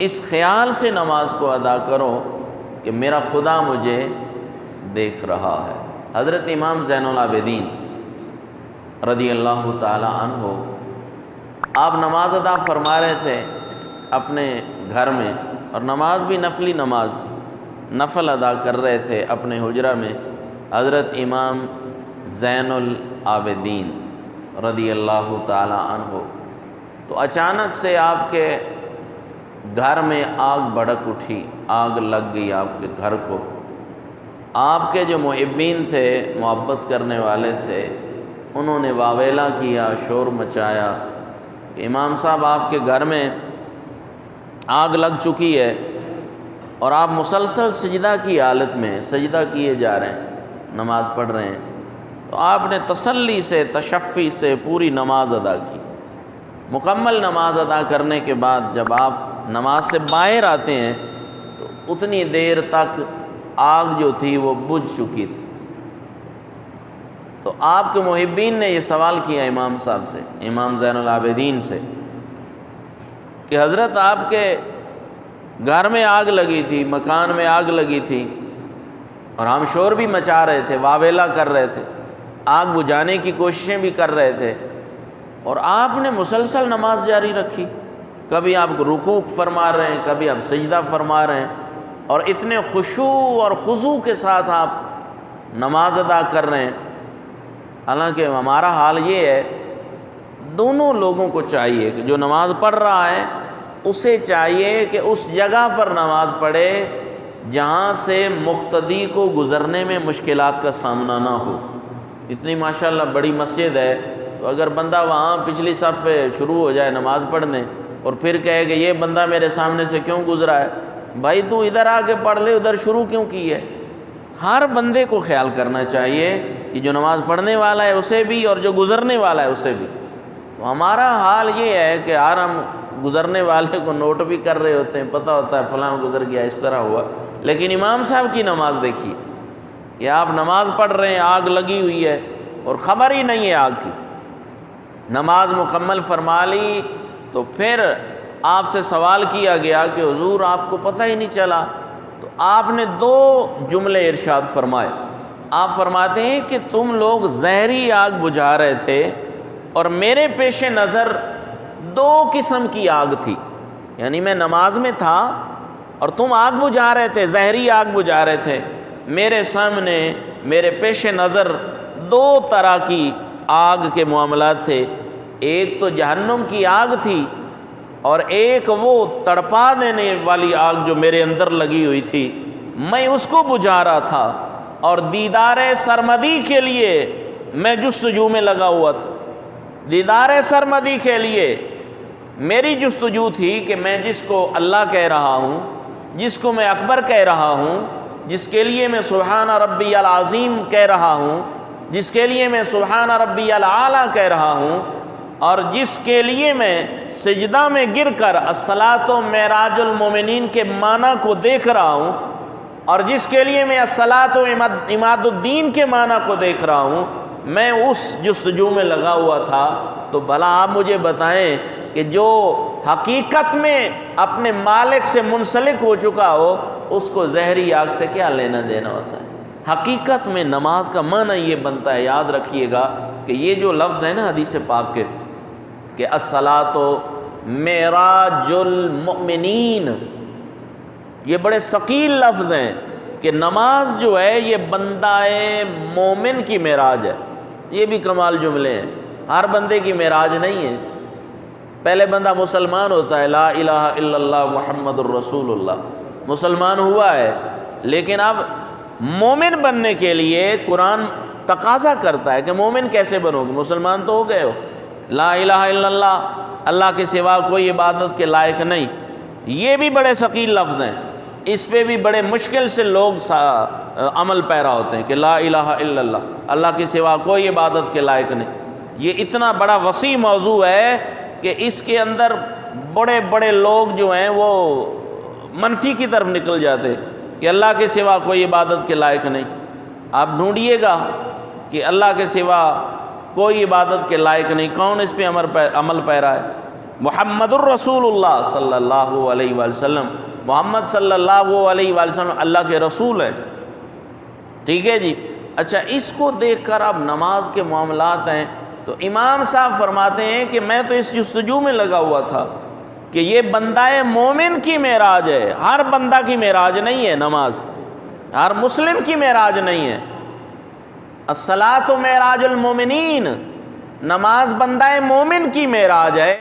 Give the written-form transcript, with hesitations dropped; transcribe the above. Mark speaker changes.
Speaker 1: اس خیال سے نماز کو ادا کرو کہ میرا خدا مجھے دیکھ رہا ہے۔ حضرت امام زین العابدین رضی اللہ تعالی عنہ آپ نماز ادا فرما رہے تھے اپنے گھر میں، اور نماز بھی نفلی نماز تھی، نفل ادا کر رہے تھے اپنے حجرہ میں۔ حضرت امام زین العابدین رضی اللہ تعالی عنہ تو اچانک سے آپ کے گھر میں آگ بھڑک اٹھی، آگ لگ گئی آپ کے گھر کو۔ آپ کے جو محبین تھے، محبت کرنے والے تھے، انہوں نے واویلا کیا، شور مچایا کہ امام صاحب آپ کے گھر میں آگ لگ چکی ہے اور آپ مسلسل سجدہ کی حالت میں سجدہ کیے جا رہے ہیں، نماز پڑھ رہے ہیں۔ تو آپ نے تسلی سے، تشفی سے پوری نماز ادا کی۔ مکمل نماز ادا کرنے کے بعد جب آپ نماز سے باہر آتے ہیں تو اتنی دیر تک آگ جو تھی وہ بجھ چکی تھی۔ تو آپ کے محبین نے یہ سوال کیا امام صاحب سے، امام زین العابدین سے، کہ حضرت آپ کے گھر میں آگ لگی تھی، مکان میں آگ لگی تھی، اور ہم شور بھی مچا رہے تھے، واویلا کر رہے تھے، آگ بجھانے کی کوششیں بھی کر رہے تھے، اور آپ نے مسلسل نماز جاری رکھی۔ کبھی آپ رکوع فرما رہے ہیں، کبھی آپ سجدہ فرما رہے ہیں، اور اتنے خشوع اور خضوع کے ساتھ آپ نماز ادا کر رہے ہیں۔ حالانکہ ہمارا حال یہ ہے، دونوں لوگوں کو چاہیے کہ جو نماز پڑھ رہا ہے اسے چاہیے کہ اس جگہ پر نماز پڑھے جہاں سے مقتدی کو گزرنے میں مشکلات کا سامنا نہ ہو۔ اتنی ماشاءاللہ بڑی مسجد ہے، تو اگر بندہ وہاں پچھلی صف پہ شروع ہو جائے نماز پڑھنے اور پھر کہے کہ یہ بندہ میرے سامنے سے کیوں گزرا ہے، بھائی تو ادھر آ کے پڑھ لے، ادھر شروع کیوں کی ہے؟ ہر بندے کو خیال کرنا چاہیے کہ جو نماز پڑھنے والا ہے اسے بھی اور جو گزرنے والا ہے اسے بھی۔ تو ہمارا حال یہ ہے کہ ہر ہم گزرنے والے کو نوٹ بھی کر رہے ہوتے ہیں، پتہ ہوتا ہے فلاں گزر گیا، اس طرح ہوا، لیکن امام صاحب کی نماز دیکھیے کہ آپ نماز پڑھ رہے ہیں، آگ لگی ہوئی ہے اور خبر ہی نہیں ہے آگ کی۔ نماز مکمل فرما لی تو پھر آپ سے سوال کیا گیا کہ حضور آپ کو پتہ ہی نہیں چلا، تو آپ نے دو جملے ارشاد فرمائے۔ آپ فرماتے ہیں کہ تم لوگ زہری آگ بجھا رہے تھے اور میرے پیش نظر دو قسم کی آگ تھی، یعنی میں نماز میں تھا اور تم آگ بجھا رہے تھے، زہری آگ بجھا رہے تھے۔ میرے سامنے، میرے پیش نظر دو طرح کی آگ کے معاملات تھے، ایک تو جہنم کی آگ تھی اور ایک وہ تڑپا دینے والی آگ جو میرے اندر لگی ہوئی تھی، میں اس کو بجھا رہا تھا، اور دیدار سرمدی کے لیے میں جستجو میں لگا ہوا تھا۔ دیدار سرمدی کے لیے میری جستجو تھی کہ میں جس کو اللہ کہہ رہا ہوں، جس کو میں اکبر کہہ رہا ہوں، جس کے لیے میں سبحان ربی العظیم کہہ رہا ہوں، جس کے لیے میں سبحان ربی الاعلیٰ کہہ رہا ہوں، اور جس کے لیے میں سجدہ میں گر کر الصلاۃ معراج المومنین کے معنی کو دیکھ رہا ہوں، اور جس کے لیے میں الصلاۃ عماد الدین کے معنی کو دیکھ رہا ہوں، میں اس جستجو میں لگا ہوا تھا۔ تو بھلا آپ مجھے بتائیں کہ جو حقیقت میں اپنے مالک سے منسلک ہو چکا ہو، اس کو زہری آگ سے کیا لینا دینا ہوتا ہے؟ حقیقت میں نماز کا معنی یہ بنتا ہے، یاد رکھیے گا کہ یہ جو لفظ ہے نا حدیث پاک کے کہ الصلاۃ معراج المؤمنین، یہ بڑے ثقیل لفظ ہیں کہ نماز جو ہے یہ بندہ مومن کی معراج ہے۔ یہ بھی کمال جملے ہیں، ہر بندے کی معراج نہیں ہے۔ پہلے بندہ مسلمان ہوتا ہے، لا الہ الا اللہ محمد الرسول اللہ، مسلمان ہوا ہے، لیکن اب مومن بننے کے لیے قرآن تقاضا کرتا ہے کہ مومن کیسے بنو گے؟ مسلمان تو ہو گئے ہو، لا الہ الا اللہ، اللہ کے سوا کوئی عبادت کے لائق نہیں۔ یہ بھی بڑے ثقیل لفظ ہیں، اس پہ بھی بڑے مشکل سے لوگ عمل پیرا ہوتے ہیں کہ لا الہ الا اللہ، اللہ کے سوا کوئی عبادت کے لائق نہیں۔ یہ اتنا بڑا وسیع موضوع ہے کہ اس کے اندر بڑے بڑے لوگ جو ہیں وہ منفی کی طرف نکل جاتے ہیں کہ اللہ کے سوا کوئی عبادت کے لائق نہیں۔ آپ ڈھونڈیے گا کہ اللہ کے سوا کوئی عبادت کے لائق نہیں، کون اس پہ عمل پیرا ہے؟ محمد الرسول اللہ صلی اللہ علیہ وآلہ وسلم، محمد صلی اللہ علیہ وآلہ وسلم اللہ کے رسول ہیں، ٹھیک ہے جی۔ اچھا، اس کو دیکھ کر اب نماز کے معاملات ہیں تو امام صاحب فرماتے ہیں کہ میں تو اس جستجو میں لگا ہوا تھا کہ یہ بندہ مومن کی معراج ہے، ہر بندہ کی معراج نہیں ہے نماز، ہر مسلم کی معراج نہیں ہے۔ الصلاۃ معراج المومنین، نماز بندہ مومن کی معراج ہے۔